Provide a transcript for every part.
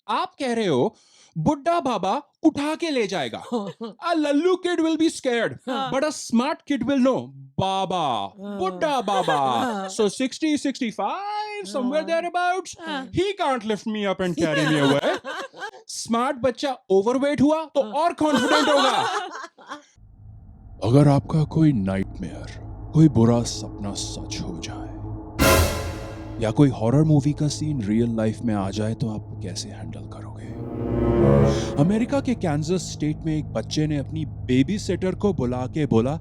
आप कह रहे हो बुड्ढा बाबा उठा के ले जाएगा. A lallu kid will be scared, but a smart kid will know. Baba, buddha baba. So 60, 65, somewhere thereabouts. He can't lift me up and carry me away. Smart बच्चा overweight हुआ तो और confident होगा. अगर आपका कोई नाइटमेयर, कोई बुरा सपना सच हो जाए या कोई हॉरर मूवी का सीन रियल लाइफ में आ जाए तो आप कैसे हैंडल करोगे? अमेरिका के कैंसस स्टेट में एक बच्चे ने अपनी बेबी सिटर को बुला के बोला,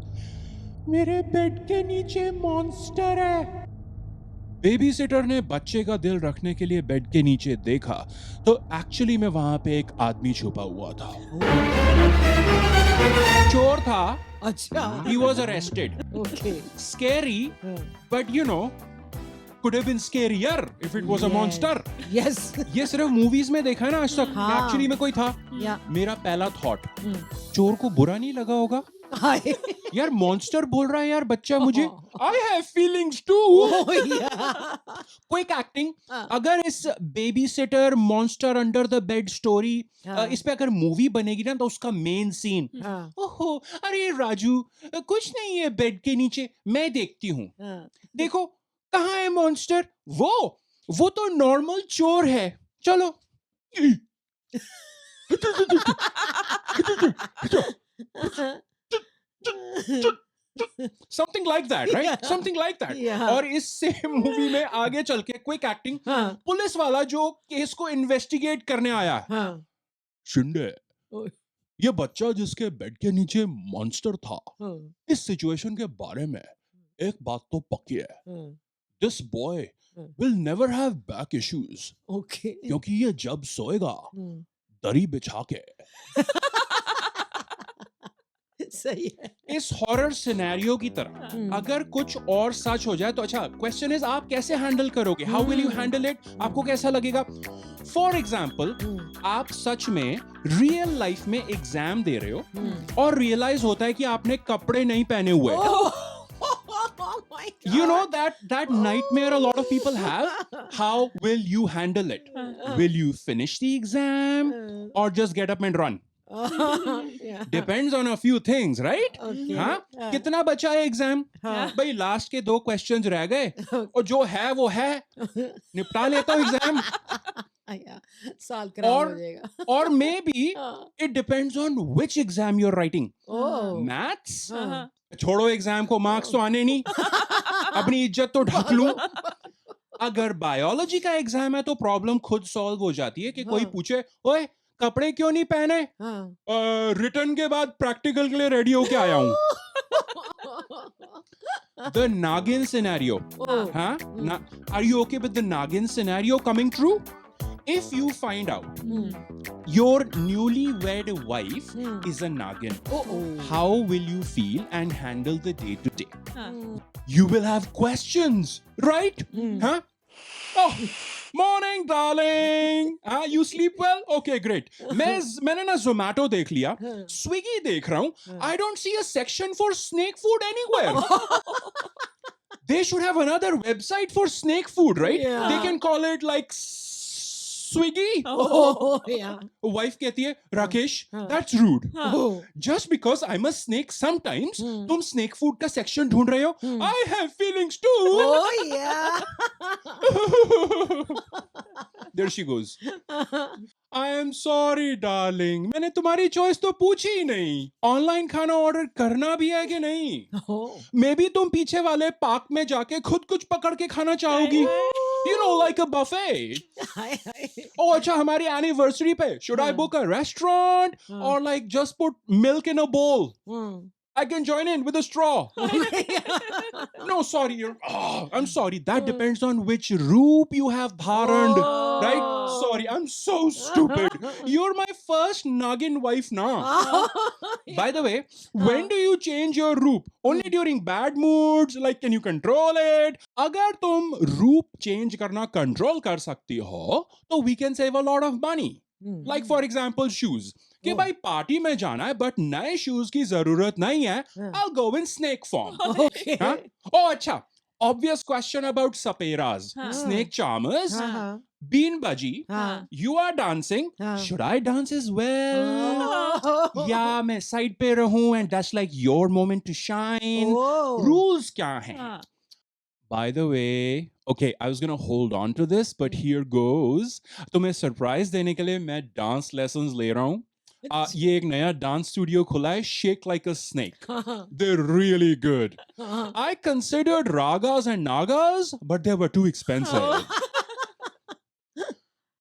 मेरे बेड के नीचे मॉन्स्टर है. बेबी सिटर ने बच्चे का दिल रखने के लिए बेड के नीचे देखा तो एक्चुअली में वहां पे एक आदमी छुपा हुआ था. चोर था. अच्छा. He was arrested. Okay. Scary, but you know, could have been scarier if it was a monster. Yes. ये सिर्फ मूवीज में देखा है ना आज तक. हाँ. एक्चुअली में कोई था. Yeah. मेरा पहला थॉट, चोर को बुरा नहीं लगा होगा Hi. यार, मॉन्स्टर बोल रहा है यार बच्चा मुझे. I have feelings too. Oh yeah. Quick acting. अगर इस baby sitter monster under the bed story इस पे अगर मूवी बनेगी ना तो उसका मेन सीन, ओहो अरे राजू कुछ नहीं है बेड के नीचे, मैं देखती हूँ. देखो कहाँ है मॉन्स्टर, वो तो नॉर्मल चोर है, चलो. Something like that, right? Yeah. Something like that. Yeah. और इससे मूवी में आगे चल के क्विक एक्टिंग, पुलिस वाला जो केस को इन्वेस्टिगेट करने आया, शिंदे, ओह. ये बच्चा जिसके बेड के नीचे मॉन्स्टर था, इस सिचुएशन के बारे में एक बात तो पक्की है, this boy will never have back issues. Okay. क्योंकि ये जब सोएगा दरी बिछा के. सही है. इस हॉरर सिनेरियो की तरह अगर कुछ और सच हो जाए तो अच्छा, क्वेश्चन इज आप कैसे हैंडल करोगे? How will you handle it? आपको कैसा लगेगा? फॉर एग्जाम्पल, आप सच में रियल लाइफ में एग्जाम दे रहे हो और रियलाइज होता है कि आपने कपड़े नहीं पहने हुए. You know that nightmare a lot of people have. How will you handle it? Will you finish the exam or just get up and run? Yeah. Depends on a few things, right? Okay. हाँ? कितना बचा है exam? भाई last के 2 questions रह गए और जो है वो है, निपटा लेता हूँ एग्जाम. साल खराब हो जाएगा. और maybe it depends on which exam you're writing. Maths? छोड़ो एग्जाम को, मार्क्स तो आने नहीं, अपनी इज्जत तो ढक लूं. अगर बायोलॉजी का एग्जाम है तो प्रॉब्लम खुद सॉल्व हो जाती है कि कोई पूछे, ओए कपड़े क्यों नहीं पहने? रिटर्न के बाद प्रैक्टिकल के लिए रेडी होके आया हूं. The Nagin scenario. Huh? Are you okay with the Nagin scenario coming true? If you find out your newlywed wife is a Nagin, how will you feel and handle the day to day? You will have questions, right? Huh? Oh, morning, darling. You sleep well? Okay, great. मैंने ना Zomato देख लिया, Swiggy देख रहा हूँ. I don't see a section for snake food anywhere. They should have another website for snake food, right? Yeah. They can call it like Swiggy. Oh, yeah. Wife कहती है, Rakesh, that's rude. Oh. Just because I'm a snake sometimes, तुम snake food का section ढूंढ रहे हो. I have feelings too. Oh, yeah. There she goes. I am sorry, darling. मैंने तुम्हारी choice तो पूछी ही नहीं. Online खाना order करना भी है कि नहीं? Maybe तुम पीछे वाले पार्क में जाके खुद कुछ पकड़ के खाना चाहोगी. You know, like a buffet. Oh, अच्छा, हमारी anniversary पे should I book a restaurant or like just put milk in a bowl? I can join in with a straw. No, sorry. I'm sorry. That depends on which roop you have dharaned. Right? Sorry, I'm so stupid. You're my first Nagin wife now. By the way, when do you change your roop? Only during bad moods? Like, can you control it? अगर तुम roop change करना control कर सकती हो, तो we can save a lot of money. Like for example, shoes. कि भाई party में जाना है बट नए शूज की जरूरत नहीं है. I'll go in snake form. Okay. हाँ? Oh अच्छा, obvious question about saperas, हाँ. snake charmers, हाँ, हाँ, bean bhaji. हाँ. You are dancing. हाँ. Should I dance as well? Oh. या मैं side पे रहूं and that's like your moment to shine. Oh. Rules क्या हैं? हाँ. By the way, okay, I was gonna hold on to this, but here goes. तुम्हें surprise देने के लिए मैं dance lessons ले रहा हूँ. ये एक नया dance studio खुला है, Shake Like a Snake. हाँ, They're really good. हाँ. I considered ragas and nagas, but they were too expensive.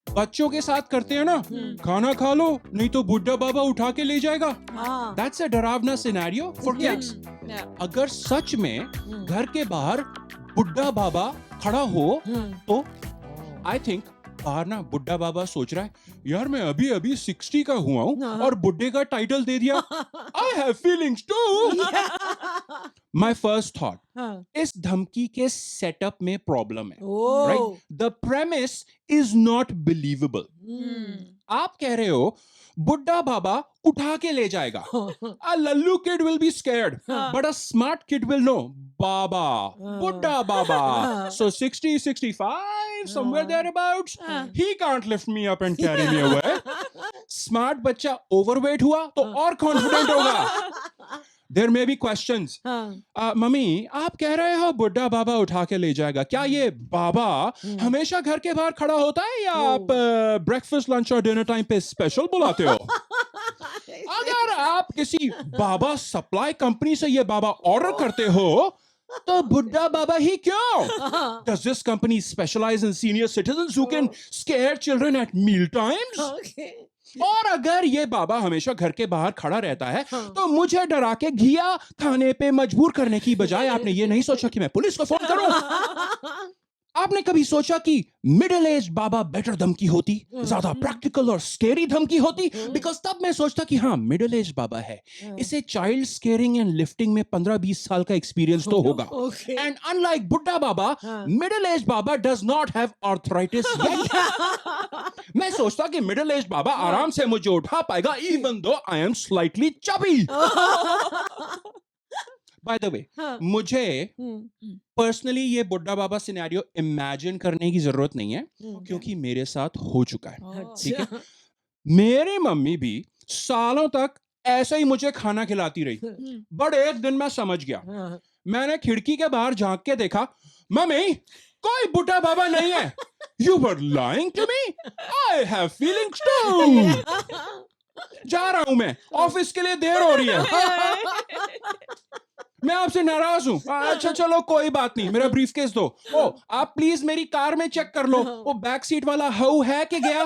बच्चों के साथ करते हैं ना, खाना खा लो नहीं तो बुड्ढा बाबा उठा के ले जाएगा. हाँ. That's a डरावना scenario for kids. Yeah. अगर सच में घर के बाहर बुड्ढा बाबा खड़ा हो तो आई थिंक बाहर ना बुड्ढा बाबा सोच रहा है, यार मैं अभी अभी 60 का हुआ हूँ हाँ. और बुड्ढे का टाइटल दे दिया. I have feelings too. My first thought, हाँ. इस धमकी के सेटअप में प्रॉब्लम है. Oh. Right, the premise is not believable. आप कह रहे हो बुड्ढा बाबा उठा के ले जाएगा. A lallu kid will be scared, हाँ. but a smart kid will know. Baba, Buddha Baba. हाँ. So 60, 65, somewhere हाँ. thereabouts. हाँ. He can't lift me up and carry me away. Smart बच्चा overweight हुआ तो और confident होगा. There may be questions. हाँ. मम्मी आप कह रहे हो बुड्ढा बाबा उठा के ले जाएगा, क्या ये बाबा हमेशा घर के बाहर खड़ा होता है या आप ब्रेकफास्ट लंच और डिनर टाइम पे स्पेशल बुलाते हो? अगर आप किसी बाबा सप्लाई कंपनी से ये बाबा ऑर्डर करते हो तो बुड्ढा बाबा ही क्यों? Does this company specialize in senior citizens who can scare children at meal times? Okay. और अगर ये बाबा हमेशा घर के बाहर खड़ा रहता है हाँ. तो मुझे डरा के घिया खाने पे मजबूर करने की बजाय आपने ये नहीं सोचा कि मैं पुलिस को फोन करूं? आपने कभी सोचा कि मिडिल एज बाबा बेटर धमकी होती, ज्यादा प्रैक्टिकल और स्केरी धमकी होती? बिकॉज तब मैं सोचता कि हाँ मिडिल एज बाबा है, इसे चाइल्ड स्केरिंग एंड लिफ्टिंग में 15-20 साल का एक्सपीरियंस तो होगा. Okay. एंड अनलाइक बुड्ढा बाबा, हाँ. Middle age Baba does not have arthritis yet. मैं सोचता कि मिडिल एज बाबा आराम से मुझे उठा पाएगा even though I am slightly chubby. By the way, हाँ. मुझे हम्म. पर्सनली ये बुड्ढा बाबा सिनेरियो इमेजिन करने की जरूरत नहीं है क्योंकि मेरे साथ हो चुका है. ठीक है, मेरी मम्मी भी सालों तक ऐसे ही मुझे खाना खिलाती रही, बट एक दिन मैं समझ गया. हाँ. मैंने खिड़की के बाहर झांक के देखा, मम्मी कोई बुड्ढा बाबा नहीं है. You were lying to me. I have feelings too. जा रहा हूं मैं, ऑफिस के लिए देर हो रही है. मैं आपसे नाराज हूँ. अच्छा चलो कोई बात नहीं, मेरा ब्रीफकेस दो. ओ आप प्लीज मेरी कार में चेक कर लो, वो बैक सीट वाला हऊ है कि गया.